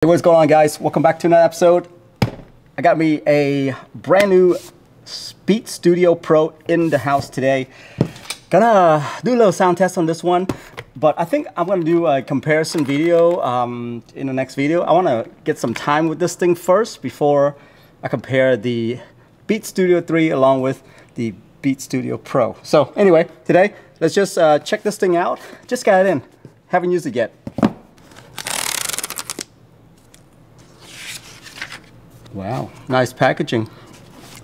Hey, what's going on, guys? Welcome back to another episode. I got me a brand new Beat Studio Pro in the house today. Gonna do a little sound test on this one, but I think I'm gonna do a comparison video in the next video. I wanna get some time with this thing first before I compare the Beat Studio 3 along with the Beat Studio Pro. So anyway, today, let's just check this thing out. Just got it in, haven't used it yet. Wow, nice packaging.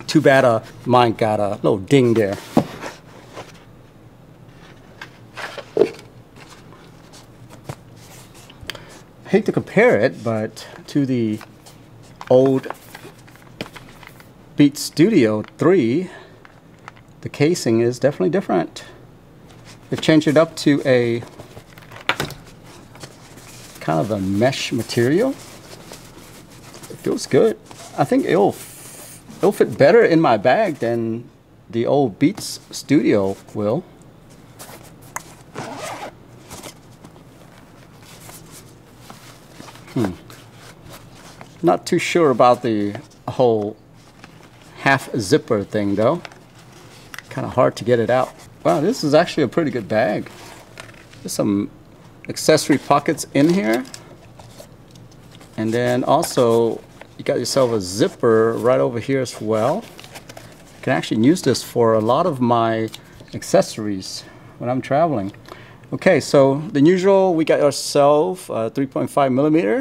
Too bad mine got a little ding there. Hate to compare it, but to the old Beat Studio 3, the casing is definitely different. They've changed it up to a kind of a mesh material. It feels good. I think it'll fit better in my bag than the old Beats Studio will. Not too sure about the whole half zipper thing though. Kind of hard to get it out. Wow, this is actually a pretty good bag. There's some accessory pockets in here. And then also you got yourself a zipper right over here as well. You can actually use this for a lot of my accessories when I'm traveling. Okay, so the usual, we got ourselves a 3.5 millimeter,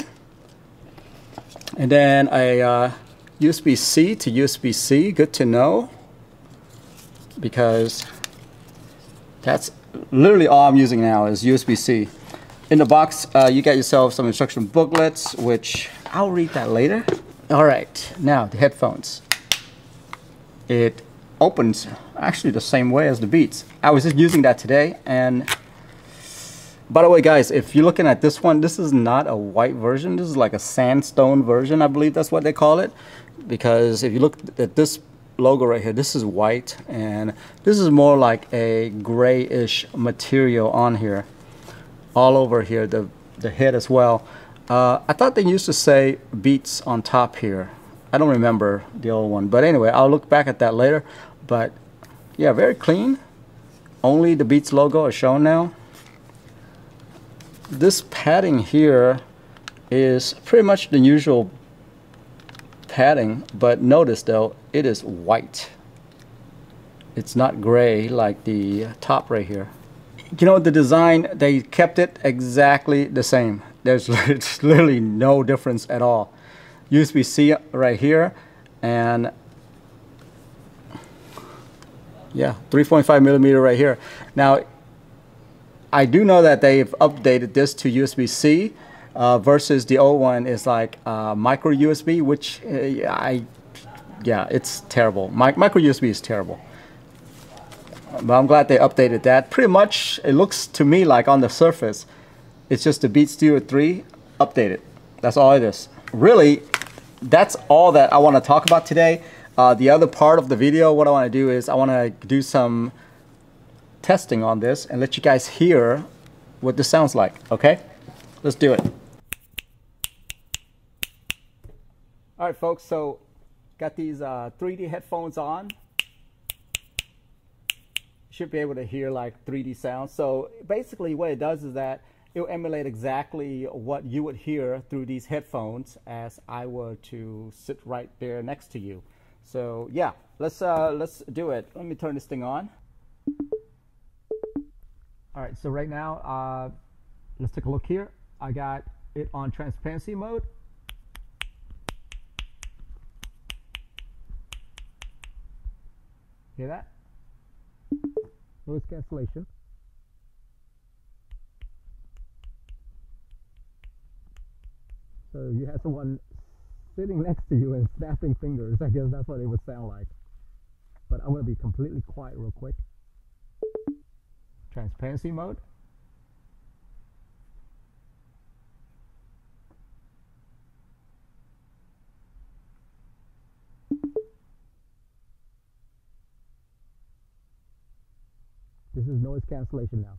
and then a USB-C to USB-C. Good to know, because that's literally all I'm using now is USB-C. In the box, you got yourself some instruction booklets, which I'll read that later. All right, now the headphones. It opens actually the same way as the Beats. I was just using that today, and by the way, guys, if you're looking at this one, this is not a white version. This is like a sandstone version, I believe that's what they call it. Because if you look at this logo right here, this is white, and this is more like a grayish material on here. All over here, the head as well. I thought they used to say Beats on top here. I don't remember the old one, but anyway, I'll look back at that later. But yeah, very clean. Only the Beats logo is shown now. This padding here is pretty much the usual padding, but notice though, it is white. It's not gray like the top right here. You know, the design, they kept it exactly the same. There's literally no difference at all. USB-C right here, and yeah, 3.5 millimeter right here. Now, I do know that they've updated this to USB-C versus the old one is like micro USB, which yeah, it's terrible. Micro USB is terrible. But I'm glad they updated that. Pretty much, it looks to me like on the surface, it's just the Beat Studio 3 updated. That's all it is. Really, that's all that I want to talk about today. The other part of the video, what I want to do is I want to do some testing on this and let you guys hear what this sounds like, okay? Let's do it. All right, folks, so got these 3D headphones on. Should be able to hear like 3D sounds. So basically what it does is that it will emulate exactly what you would hear through these headphones as I were to sit right there next to you. So yeah, let's do it. Let me turn this thing on. All right, so right now, let's take a look here. I got it on transparency mode. Hear that? Noise cancellation. So you have someone sitting next to you and snapping fingers. I guess that's what it would sound like. But I'm going to be completely quiet real quick. Transparency mode. This is noise cancellation now.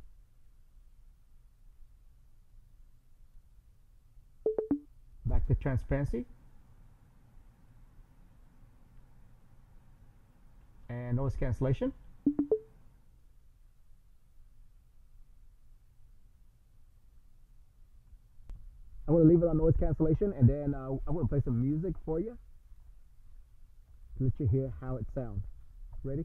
active transparency, and noise cancellation. I'm going to leave it on noise cancellation, and then I'm going to play some music for you to let you hear how it sounds. Ready?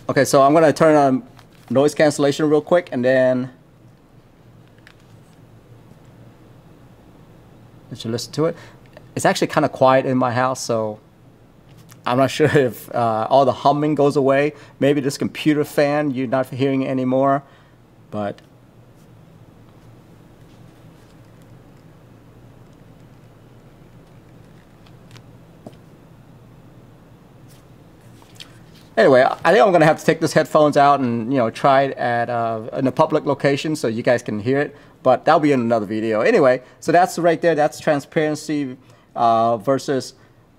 Okay, so I'm going to turn on noise cancellation real quick, and then let you listen to it. It's actually kind of quiet in my house, so I'm not sure if all the humming goes away. Maybe this computer fan, you're not hearing it anymore, but anyway, I think I'm going to have to take this headphones out and, you know, try it at in a public location so you guys can hear it. But that'll be in another video. Anyway, so that's right there. That's transparency versus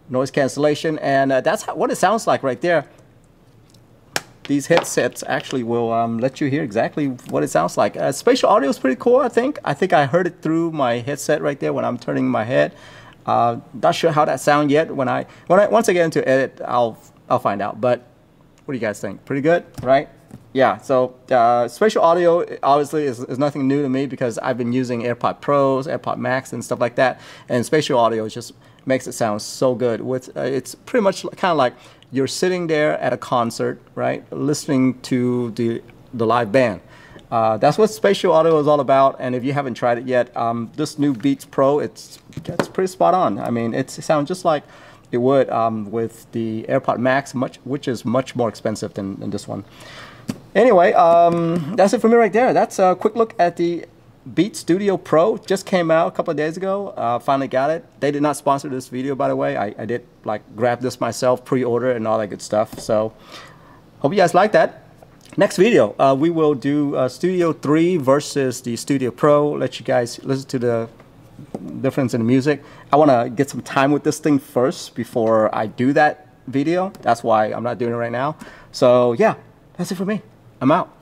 noise cancellation. And that's what it sounds like right there. These headsets actually will let you hear exactly what it sounds like. Spatial audio is pretty cool, I think. I think I heard it through my headset right there when I'm turning my head. Not sure how that sounds yet. Once I get into edit, I'll find out. But what do you guys think? Pretty good, right? Yeah, so spatial audio obviously is nothing new to me because I've been using AirPod Pros, AirPod Max, and stuff like that. And spatial audio just makes it sound so good. It's pretty much kind of like you're sitting there at a concert, right, listening to the live band. That's what spatial audio is all about. And if you haven't tried it yet, this new Beats Pro, it's pretty spot on. I mean, it sounds just like it would with the AirPod Max, which is much more expensive than this one. Anyway, that's it for me right there. That's a quick look at the Beats Studio Pro. Just came out a couple of days ago. Finally got it. They did not sponsor this video, by the way. I did like grab this myself, pre-order, and all that good stuff. So hope you guys like that. Next video, we will do Studio 3 versus the Studio Pro. Let you guys listen to the difference in the music. I want to get some time with this thing first before I do that video. That's why I'm not doing it right now. So yeah, that's it for me. I'm out.